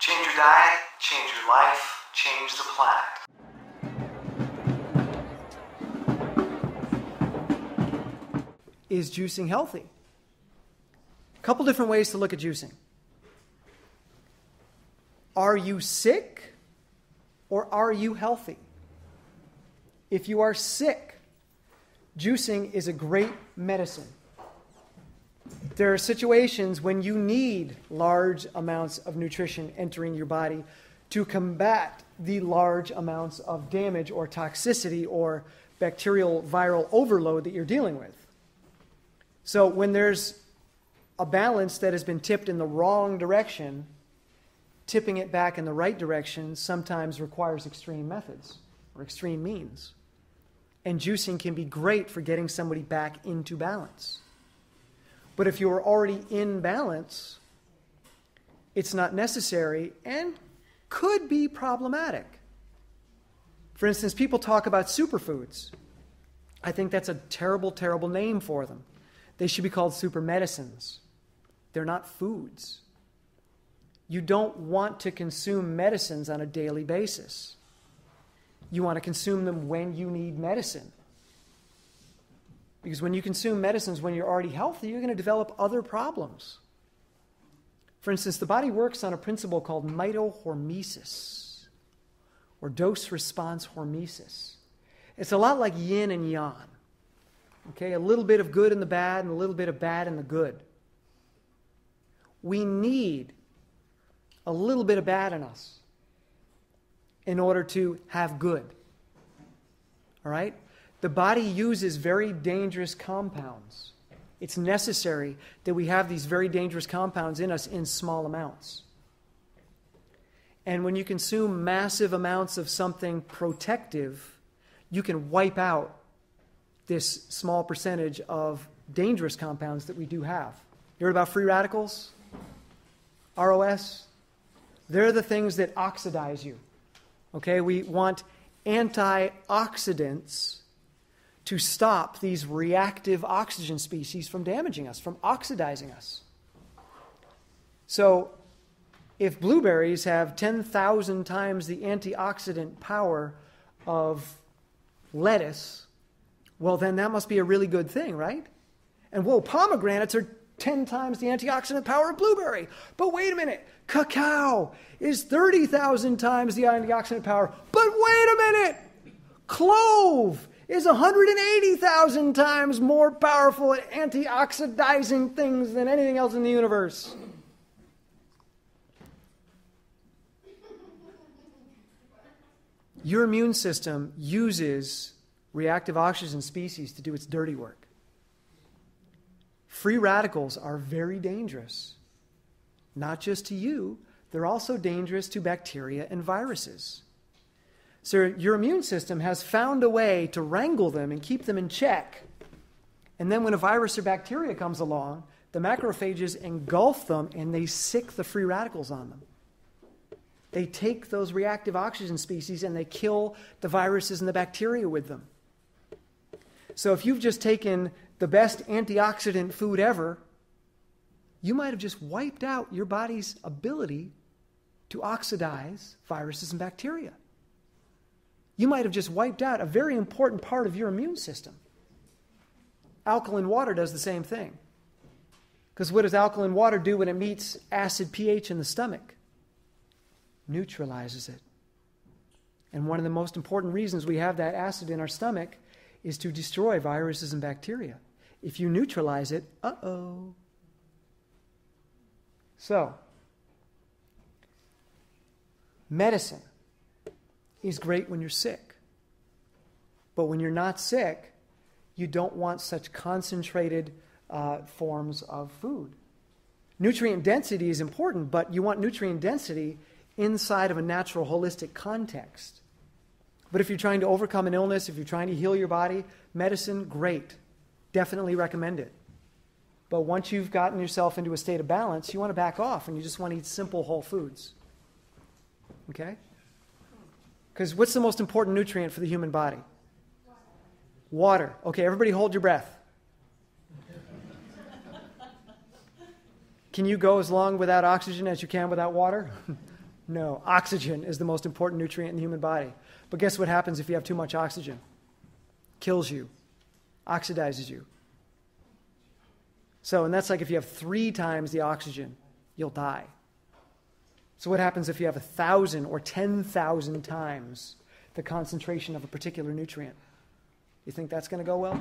Change your diet, change your life, change the planet. Is juicing healthy? A couple different ways to look at juicing. Are you sick or are you healthy? If you are sick, juicing is a great medicine. There are situations when you need large amounts of nutrition entering your body to combat the large amounts of damage or toxicity or bacterial viral overload that you're dealing with. So when there's a balance that has been tipped in the wrong direction, tipping it back in the right direction sometimes requires extreme methods or extreme means. And juicing can be great for getting somebody back into balance. But if you're already in balance, it's not necessary and could be problematic. For instance, people talk about superfoods. I think that's a terrible, terrible name for them. They should be called super medicines. They're not foods. You don't want to consume medicines on a daily basis. You want to consume them when you need medicine. Because when you consume medicines when you're already healthy, you're going to develop other problems. For instance, the body works on a principle called mitohormesis, or dose-response hormesis. It's a lot like yin and yang. Okay, a little bit of good in the bad and a little bit of bad in the good. We need a little bit of bad in us in order to have good. All right? The body uses very dangerous compounds. It's necessary that we have these very dangerous compounds in us in small amounts. And when you consume massive amounts of something protective, you can wipe out this small percentage of dangerous compounds that we do have. You heard about free radicals? ROS? They're the things that oxidize you. Okay, we want antioxidants to stop these reactive oxygen species from damaging us, from oxidizing us. So, if blueberries have 10,000 times the antioxidant power of lettuce, well, then that must be a really good thing, right? And whoa, pomegranates are 10 times the antioxidant power of blueberry. But wait a minute, cacao is 30,000 times the antioxidant power. But wait a minute, clove is 180,000 times more powerful at antioxidizing things than anything else in the universe. Your immune system uses reactive oxygen species to do its dirty work. Free radicals are very dangerous. Not just to you, they're also dangerous to bacteria and viruses. So your immune system has found a way to wrangle them and keep them in check. And then when a virus or bacteria comes along, the macrophages engulf them and they sick the free radicals on them. They take those reactive oxygen species and they kill the viruses and the bacteria with them. So if you've just taken the best antioxidant food ever, you might have just wiped out your body's ability to oxidize viruses and bacteria. You might have just wiped out a very important part of your immune system. Alkaline water does the same thing. Because what does alkaline water do when it meets acid pH in the stomach? Neutralizes it. And one of the most important reasons we have that acid in our stomach is to destroy viruses and bacteria. If you neutralize it, uh-oh. So, medicine is great when you're sick. But when you're not sick, you don't want such concentrated forms of food. Nutrient density is important, but you want nutrient density inside of a natural, holistic context. But if you're trying to overcome an illness, if you're trying to heal your body, medicine, great. Definitely recommend it. But once you've gotten yourself into a state of balance, you want to back off and you just want to eat simple whole foods. Okay? Because what's the most important nutrient for the human body? Water. Okay, everybody hold your breath. Can you go as long without oxygen as you can without water? No, oxygen is the most important nutrient in the human body. But guess what happens if you have too much oxygen? Kills you, oxidizes you. So, and that's like if you have 3 times the oxygen, you'll die. So what happens if you have 1,000 or 10,000 times the concentration of a particular nutrient? You think that's going to go well?